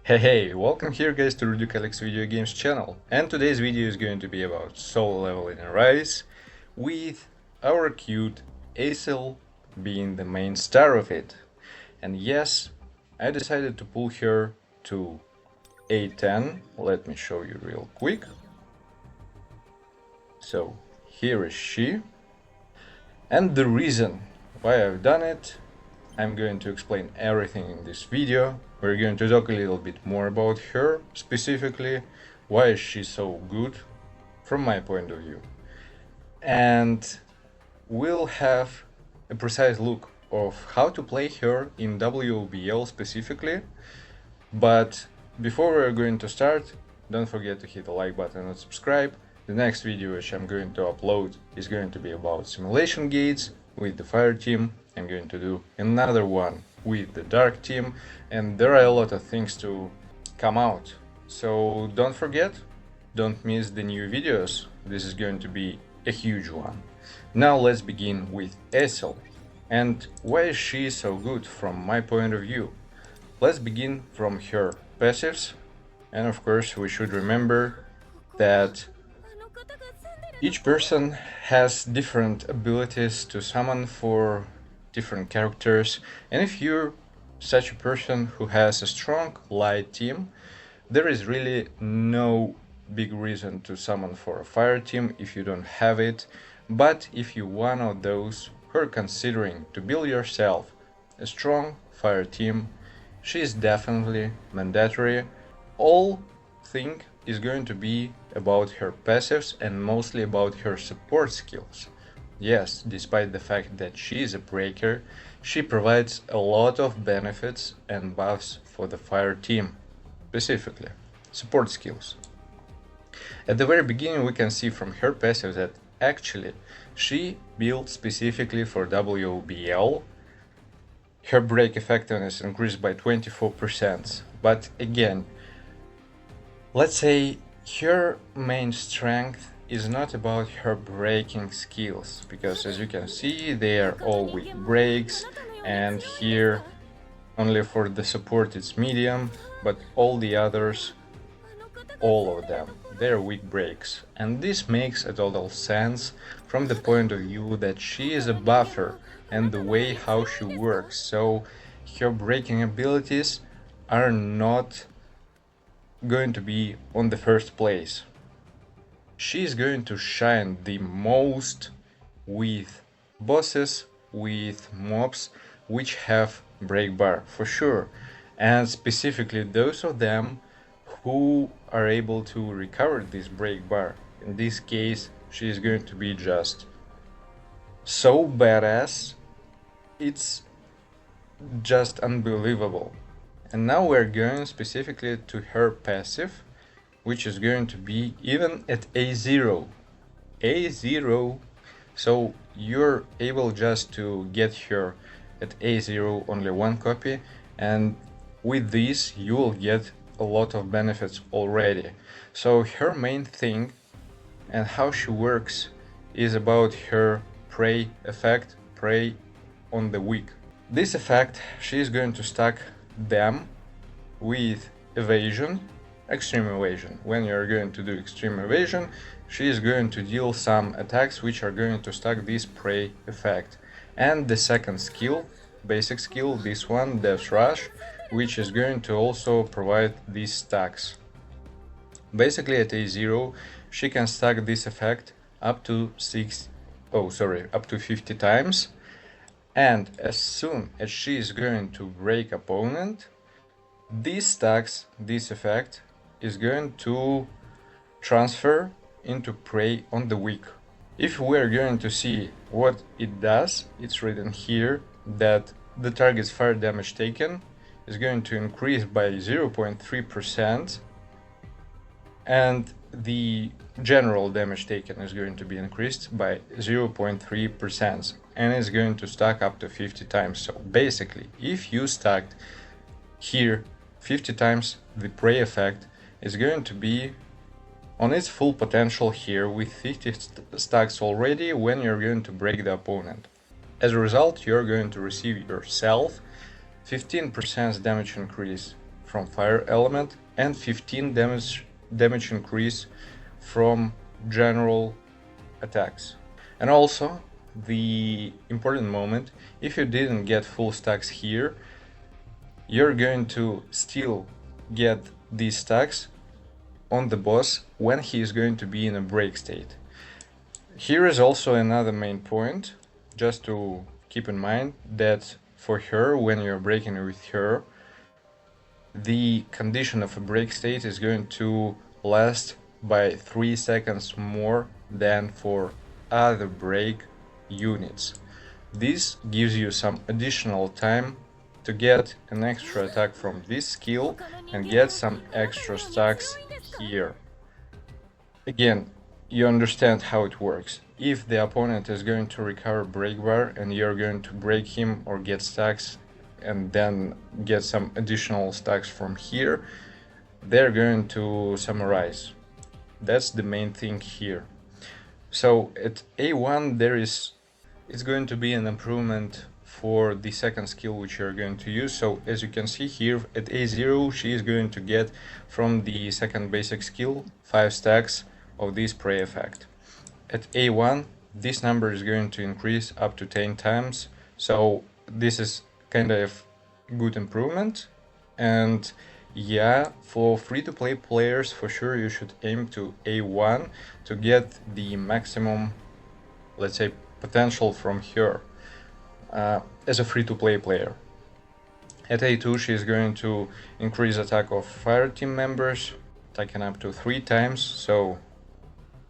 Hey, welcome here guys to Rudik Video Games channel, and today's video is going to be about solo leveling and Rise, with our cute Esil being the main star of it. And yes, I decided to pull her to A10, let me show you real quick. So here is she, and the reason why I've done it, I'm going to explain everything in this video. We're going to talk a little bit more about her, specifically why is she so good from my point of view. And we'll have a precise look of how to play her in WOBL specifically. But before we're going to start, don't forget to hit the like button and subscribe. The next video which I'm going to upload is going to be about simulation gates with the fire team. I'm going to do another one with the dark team, and there are a lot of things to come out. So don't forget, don't miss the new videos. This is going to be a huge one. Now let's begin with Esil. And why is she so good from my point of view? Let's begin from her passives, and of course we should remember that each person has different abilities to summon for different characters, and if you're such a person who has a strong light team, there is really no big reason to summon for a fire team if you don't have it. But if you're one of those who are considering to build yourself a strong fire team, she is definitely mandatory. All thing is going to be about her passives and mostly about her support skills. Yes, despite the fact that she is a breaker, she provides a lot of benefits and buffs for the fire team, specifically support skills. At the very beginning we can see from her passive that actually she built specifically for WOBL. Her break effectiveness increased by 24%, but again, let's say her main strength is not about her breaking skills, because as you can see they are all weak breaks, and here only for the support it's medium, but all the others, all of them, they're weak breaks. And this makes a total sense from the point of view that she is a buffer and the way how she works, so her breaking abilities are not going to be on the first place. She is going to shine the most with bosses, with mobs which have break bar for sure, and specifically those of them who are able to recover this break bar. In this case, she is going to be just so badass, it's just unbelievable. And now we're going specifically to her passive, which is going to be even at A0. A0. So you're able just to get her at A0 only one copy, and with this you will get a lot of benefits already. So her main thing and how she works is about her prey effect, prey on the weak. This effect, she is going to stack them with evasion, extreme evasion. When you're going to do extreme evasion, she is going to deal some attacks which are going to stack this prey effect. And the second skill, basic skill, this one, Death Rush, which is going to also provide these stacks. Basically at A0 she can stack this effect up to 50 times, and as soon as she is going to break opponent, these stacks, this effect is going to transfer into prey on the weak. If we're going to see what it does, it's written here that the target's fire damage taken is going to increase by 0.3%, and the general damage taken is going to be increased by 0.3%, and it's going to stack up to 50 times. So basically, if you stacked here 50 times, the prey effect is going to be on its full potential here with 50 stacks already when you're going to break the opponent. As a result, you're going to receive yourself 15% damage increase from fire element and 15 damage increase from general attacks. And also, the important moment, if you didn't get full stacks here, you're going to still get these stacks on the boss when he is going to be in a break state. Here is also another main point, just to keep in mind that for her, when you're breaking with her, the condition of a break state is going to last by 3 seconds more than for other break units. This gives you some additional time to get an extra attack from this skill and get some extra stacks here. Again, you understand how it works. If the opponent is going to recover break bar and you're going to break him or get stacks and then get some additional stacks from here, they're going to summarize. That's the main thing here. So at A1 it's going to be an improvement for the second skill which you're going to use. So as you can see here at A0, she is going to get from the second basic skill 5 stacks of this prey effect. At A1 this number is going to increase up to 10 times, so this is kind of good improvement. And yeah, for free-to-play players for sure you should aim to A1 to get the maximum, let's say, potential from her as a free-to-play player. At A2 she is going to increase attack of fire team members, attacking up to 3 times, so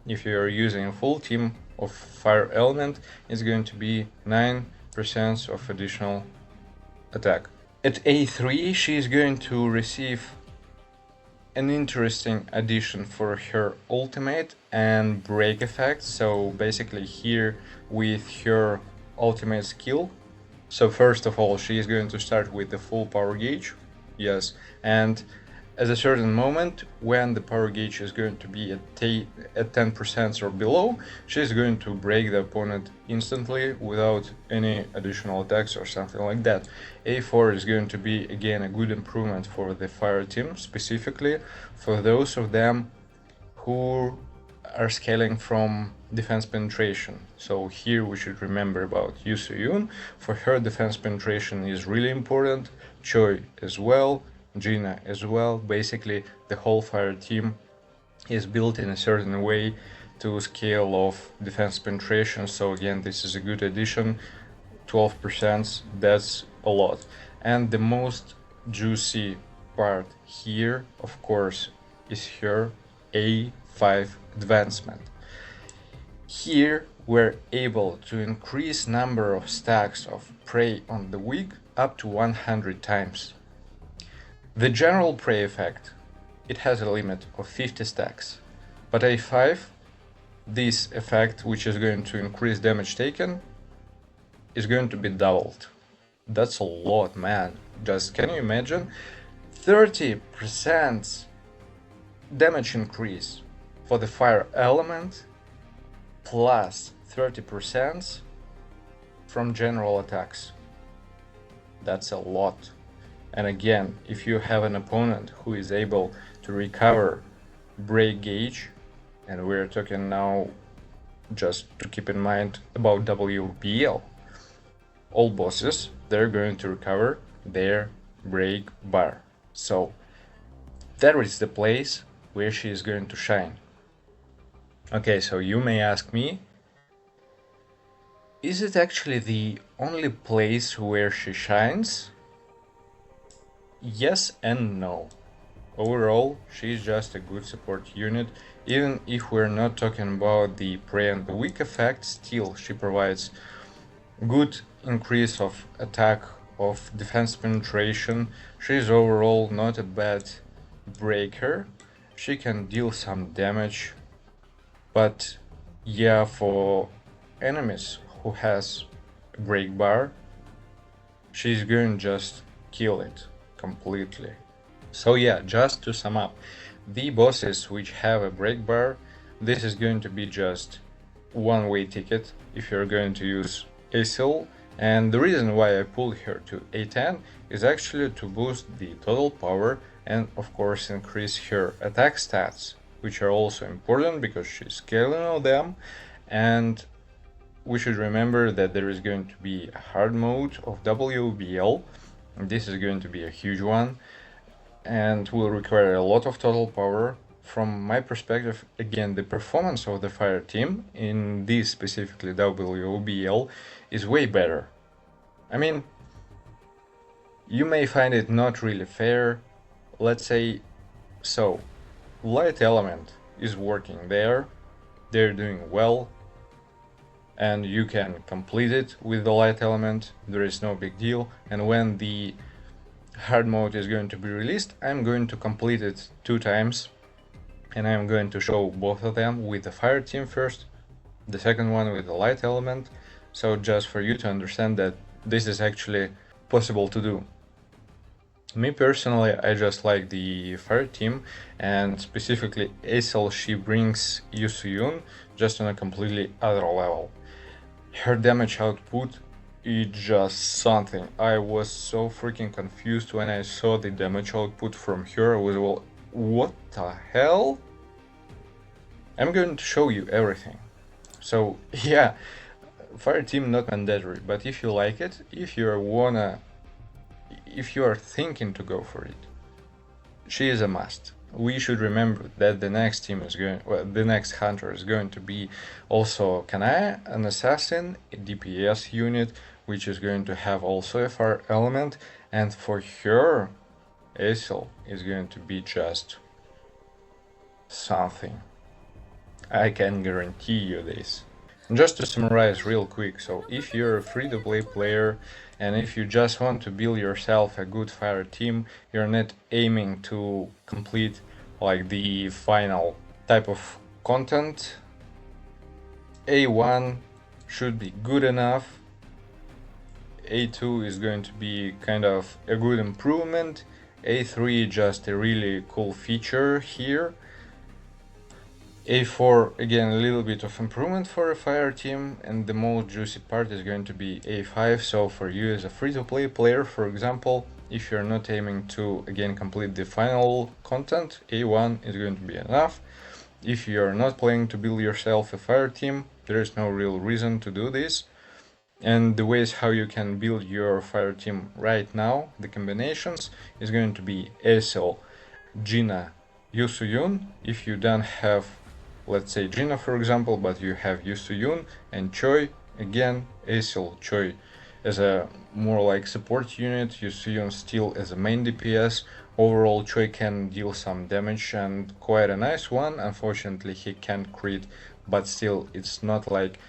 if you are using a full team of fire element, it's going to be 9% of additional attack. At A3 she is going to receive an interesting addition for her ultimate and break effect. So basically here with her ultimate skill, so first of all she is going to start with the full power gauge, yes, and at a certain moment when the power gauge is going to be at 10% or below, she is going to break the opponent instantly without any additional attacks or something like that. A4 is going to be again a good improvement for the fire team, specifically for those of them who are scaling from defense penetration. So here we should remember about Yu Soo-yoon. For her, defense penetration is really important, Choi as well, Gina as well. Basically the whole fire team is built in a certain way to scale of defense penetration, so again this is a good addition. 12%, that's a lot. And the most juicy part here of course is her A5 advancement. Here we're able to increase number of stacks of prey on the weak up to 100 times. The general prey effect, it has a limit of 50 stacks, but A5, this effect, which is going to increase damage taken, is going to be doubled. That's a lot, man. Just can you imagine? 30% damage increase for the fire element plus 30% from general attacks. That's a lot. And again, if you have an opponent who is able to recover break gauge, and we're talking now, just to keep in mind, about WOBL, all bosses, they're going to recover their break bar. So that is the place where she is going to shine. Okay, so you may ask me, is it actually the only place where she shines? Yes and no. Overall, she's just a good support unit. Even if we're not talking about the prey and the weak effect, still she provides good increase of attack, of defense penetration. She's overall not a bad breaker. She can deal some damage, but yeah, for enemies who has a break bar, she's going to just kill it completely. So yeah, just to sum up, the bosses which have a break bar, this is going to be just one-way ticket if you're going to use Esil And the reason why I pulled her to A10 is actually to boost the total power and of course increase her attack stats, which are also important because she's scaling on them. And we should remember that there is going to be a hard mode of WOBL. This is going to be a huge one and will require a lot of total power. From my perspective, again, the performance of the fire team in this specifically WOBL is way better. I mean, you may find it not really fair, let's say. So, light element is working there, they're doing well, and you can complete it with the light element, there is no big deal. And when the hard mode is going to be released, I'm going to complete it 2 times, and I'm going to show both of them with the fire team first, the second one with the light element, so just for you to understand that this is actually possible to do. Me personally, I just like the fire team, and specifically Esil, she brings Yusuyun just on a completely other level. Her damage output is just something. I was so freaking confused when I saw the damage output from her. I was, well, what the hell? I'm going to show you everything. So yeah, fire team not mandatory, but if you like it, if you are thinking to go for it, she is a must. We should remember that the next team is the next hunter is going to be also Kanaya, an assassin, a DPS unit, which is going to have also a fire element, and for her, Esil is going to be just something. I can guarantee you this. Just to summarize real quick, so if you're a free-to-play player and if you just want to build yourself a good fire team, you're not aiming to complete like the final type of content, A1 should be good enough, A2 is going to be kind of a good improvement, A3 just a really cool feature here, A4 again a little bit of improvement for a fire team, and the most juicy part is going to be A5. So for you as a free-to-play player, for example, if you're not aiming to again complete the final content, A1 is going to be enough. If you're not planning to build yourself a fire team, there is no real reason to do this. And the ways how you can build your fire team right now, the combinations, is going to be Esil, Gina, Yusuyun. If you don't have, let's say Gina for example, but you have Yusuyun and Choi, again Esil, Choi as a more like support unit, Yusuyun still as a main DPS. Overall Choi can deal some damage and quite a nice one. Unfortunately he can't crit, but still it's not like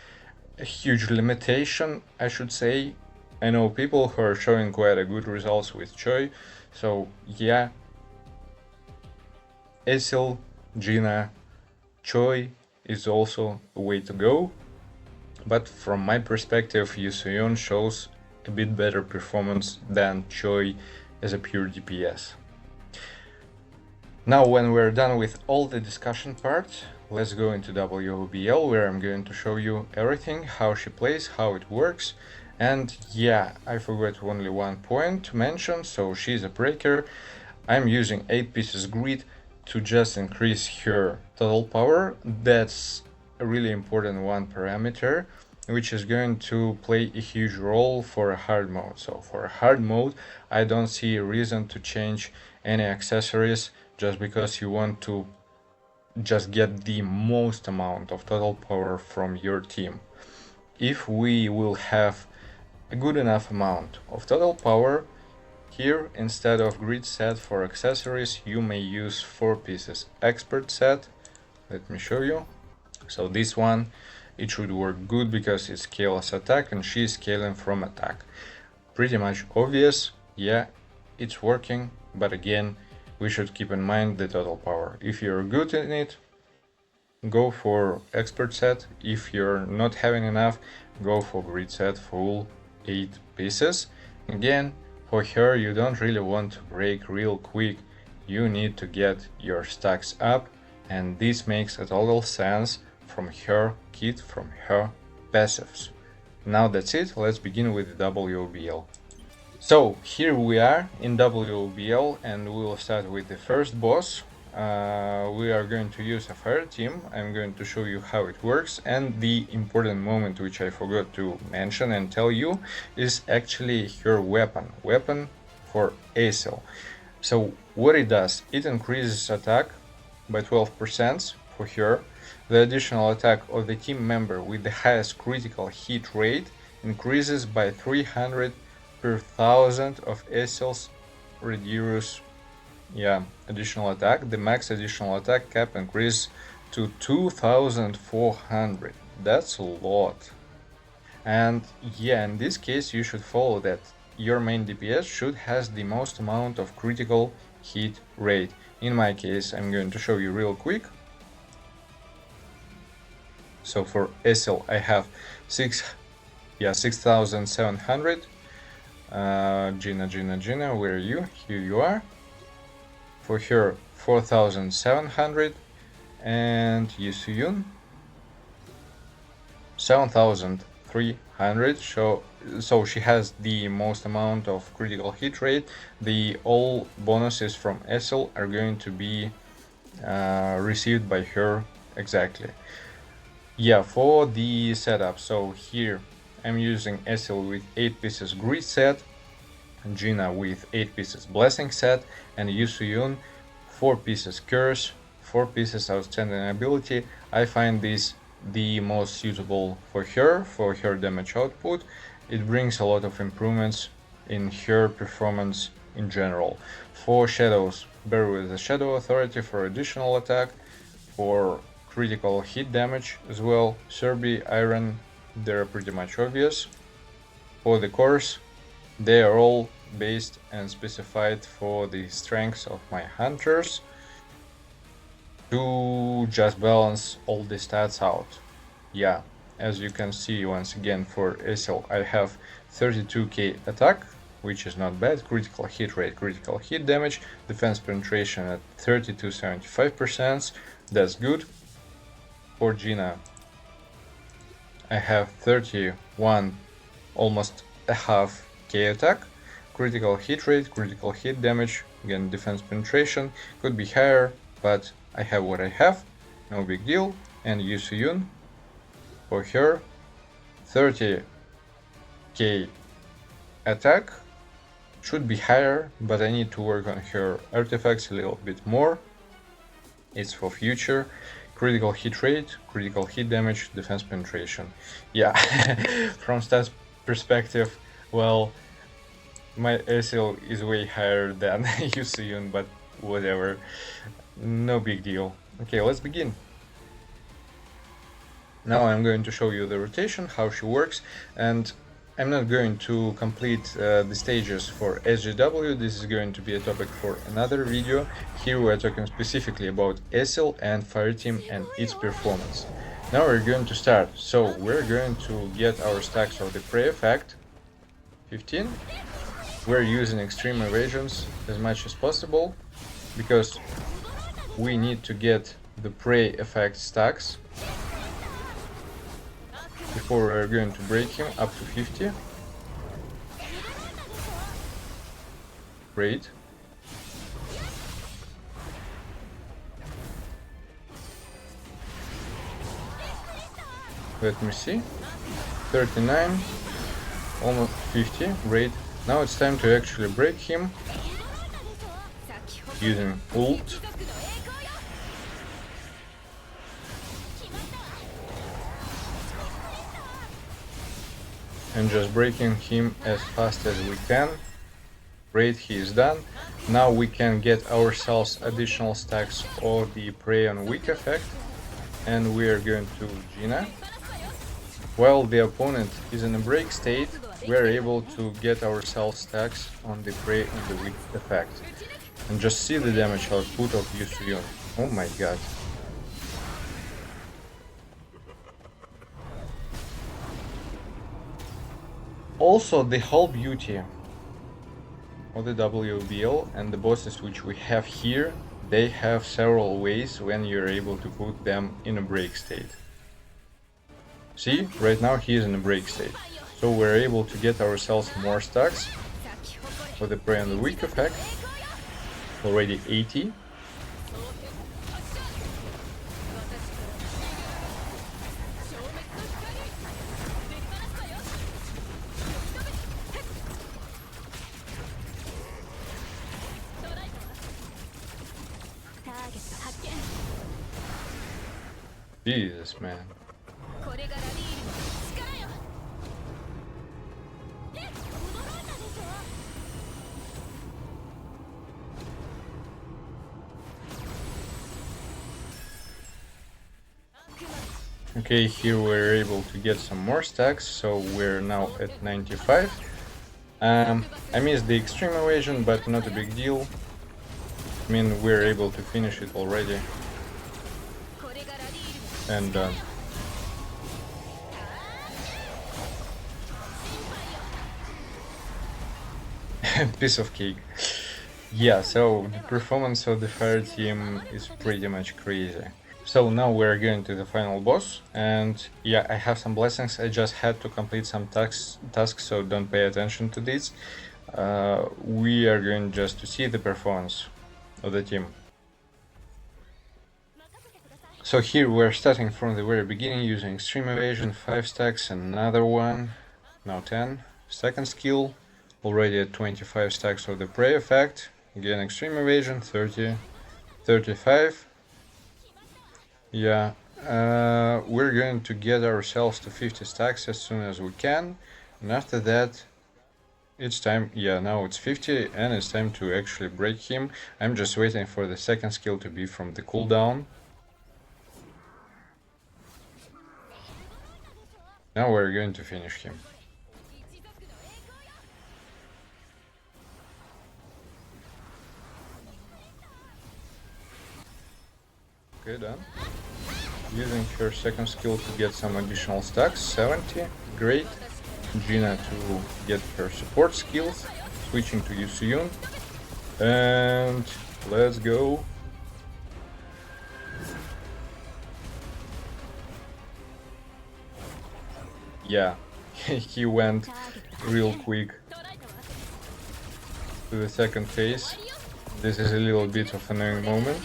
a huge limitation, I should say. I know people who are showing quite a good results with Choi, so yeah, Esil, Gina, Choi is also a way to go, but from my perspective Yusuyun shows a bit better performance than Choi as a pure DPS. Now when we're done with all the discussion part, let's go into WOBL, where I'm going to show you everything, how she plays, how it works. And yeah, I forgot only one point to mention, so she's a breaker. I'm using 8 pieces grid to just increase her total power. That's a really important one parameter, which is going to play a huge role for a hard mode. So for a hard mode, I don't see a reason to change any accessories just because you want to just get the most amount of total power from your team. If we will have a good enough amount of total power, here instead of grid set for accessories, you may use 4 pieces expert set. Let me show you. So this one, it should work good because it scales attack and she's scaling from attack. Pretty much obvious, yeah, it's working, but again, we should keep in mind the total power. If you're good in it, go for expert set. If you're not having enough, go for grid set full 8 pieces. Again, for her, you don't really want to break real quick. You need to get your stacks up, and this makes a total sense from her kit, from her passives. Now that's it, let's begin with WOBL. So here we are in WOBL and we will start with the first boss. We are going to use a fire team. I'm going to show you how it works, and the important moment which I forgot to mention and tell you is actually her weapon for Esil. So what it does, it increases attack by 12% for her. The additional attack of the team member with the highest critical hit rate increases by 300 per 1000 of Esil's reduce additional attack. The max additional attack cap increase to 2400. That's a lot. And yeah, in this case you should follow that your main DPS should has the most amount of critical hit rate. In my case, I'm going to show you real quick. So for Esil I have 6700. Gina, where are you? Here you are. For her 4700, and Yusuyun 7300. So she has the most amount of critical hit rate. The all bonuses from Esil are going to be received by her exactly. Yeah, for the setup, so here I'm using Esil with 8 pieces grid set, Gina with 8 pieces blessing set, and Yusuyun 4 pieces curse, 4 pieces outstanding ability. I find this the most suitable for her damage output. It brings a lot of improvements in her performance in general. For shadows, bear with the shadow authority for additional attack, for critical hit damage as well. Serbi, Iron, they're pretty much obvious. For the cores, they are all based and specified for the strengths of my hunters to just balance all the stats out. Yeah, as you can see, once again for Esil I have 32k attack, which is not bad, critical hit rate, critical hit damage, defense penetration at 30-75%, that's good. For Gina I have 31, almost a half k attack, critical hit rate, critical hit damage, again defense penetration, could be higher, but I have what I have, no big deal. And Yusuyun, for her 30k attack, should be higher, but I need to work on her artifacts a little bit more. It's for future. Critical hit rate, critical hit damage, defense penetration. Yeah, from stats perspective, well, my Esil is way higher than Yusuyun, but whatever, no big deal. Okay, let's begin. Now I'm going to show you the rotation, how she works, and I'm not going to complete the stages for SGW. This is going to be a topic for another video. Here we're talking specifically about Esil and Fireteam and its performance. Now we're going to start. So we're going to get our stacks of the prey effect, 15. We're using extreme evasions as much as possible because we need to get the prey effect stacks before we're going to break him up to 50. Great. Let me see. 39, almost 50. Great. Now it's time to actually break him using ult. And just breaking him as fast as we can. Great, he is done. Now we can get ourselves additional stacks of the prey on weak effect, and we are going to Gina. While the opponent is in a break state, we are able to get ourselves stacks on the prey on the weak effect. And just see the damage output of Yusuyun. Oh my god. Also, the whole beauty of the WOBL and the bosses which we have here, they have several ways when you're able to put them in a break state. See, right now he is in a break state. So we're able to get ourselves more stacks for the prey on the weak effect. Already 80. Jesus, man. Okay, here we're able to get some more stacks, so we're now at 95. I missed the extreme evasion, but not a big deal. I mean, we're able to finish it already. And done. Piece of cake. Yeah, so the performance of the fire team is pretty much crazy. So now we're going to the final boss, and yeah, I have some blessings. I just had to complete some tasks, so don't pay attention to this. We are going just to see the performance of the team. So here we're starting from the very beginning using extreme evasion, 5 stacks, another one, now 10. Second skill, already at 25 stacks of the prey effect. Again, extreme evasion, 30, 35. Yeah, we're going to get ourselves to 50 stacks as soon as we can. And after that, it's time, yeah, now it's 50 and it's time to actually break him. I'm just waiting for the second skill to be from the cooldown. Now we're going to finish him. Okay, done. Using her second skill to get some additional stacks, 70, great. Gina to get her support skills, switching to Yusuyun. And let's go. Yeah, he went real quick to the second phase. This is a little bit of an annoying moment.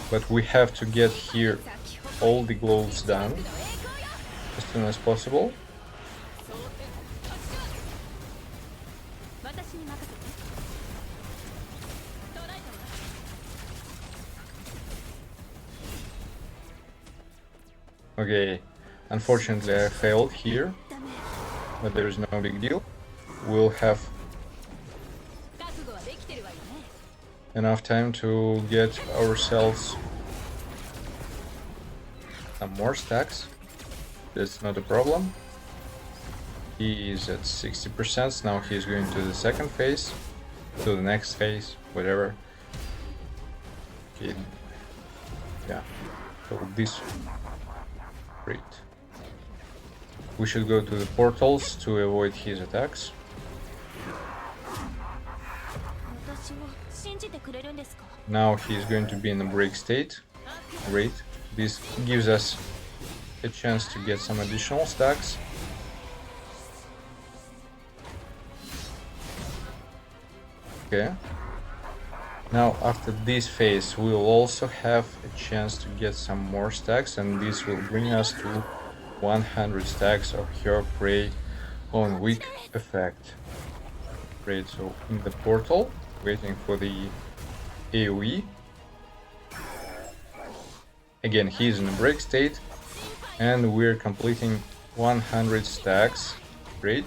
But we have to get here all the gloves done as soon as possible. Okay, unfortunately I failed here, but there is no big deal. We'll have enough time to get ourselves some more stacks. That's not a problem. He is at 60%, now he's going to the second phase, to the next phase, whatever. Okay. Yeah, so this, great. We should go to the portals to avoid his attacks. Now he's going to be in a break state. Great. This gives us a chance to get some additional stacks. Okay. Now after this phase we will also have a chance to get some more stacks, and this will bring us to 100 stacks of her prey on weak effect. Great, so in the portal, waiting for the AoE. Again, he's in a break state, and we're completing 100 stacks. Great.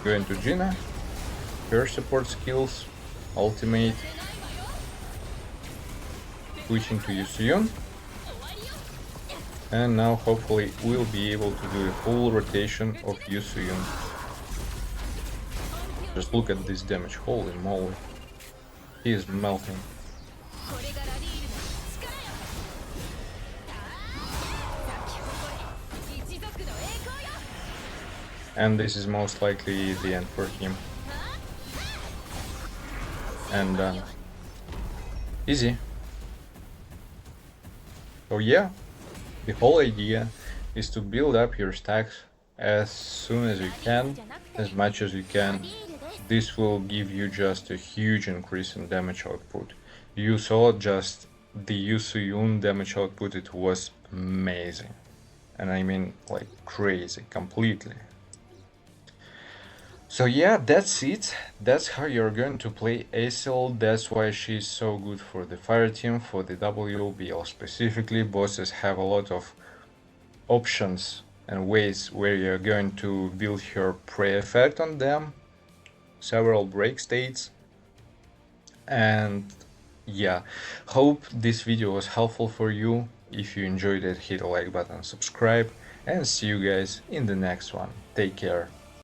Going to Gina, her support skills, ultimate, switching to Yusuyun, and now hopefully we'll be able to do a full rotation of Yusuyun. Just look at this damage, holy moly, he is melting. And this is most likely the end for him. And easy. So yeah, the whole idea is to build up your stacks as soon as you can, as much as you can. This will give you just a huge increase in damage output. You saw just the Yusuyun damage output, it was amazing. And I mean like crazy, completely. So yeah, that's it. That's how you're going to play Esil. That's why she's so good for the fire team, for the WOBL specifically. Bosses have a lot of options and ways where you're going to build her prey effect on them. Several break states. And yeah, hope this video was helpful for you. If you enjoyed it, hit the like button, subscribe, and see you guys in the next one. Take care.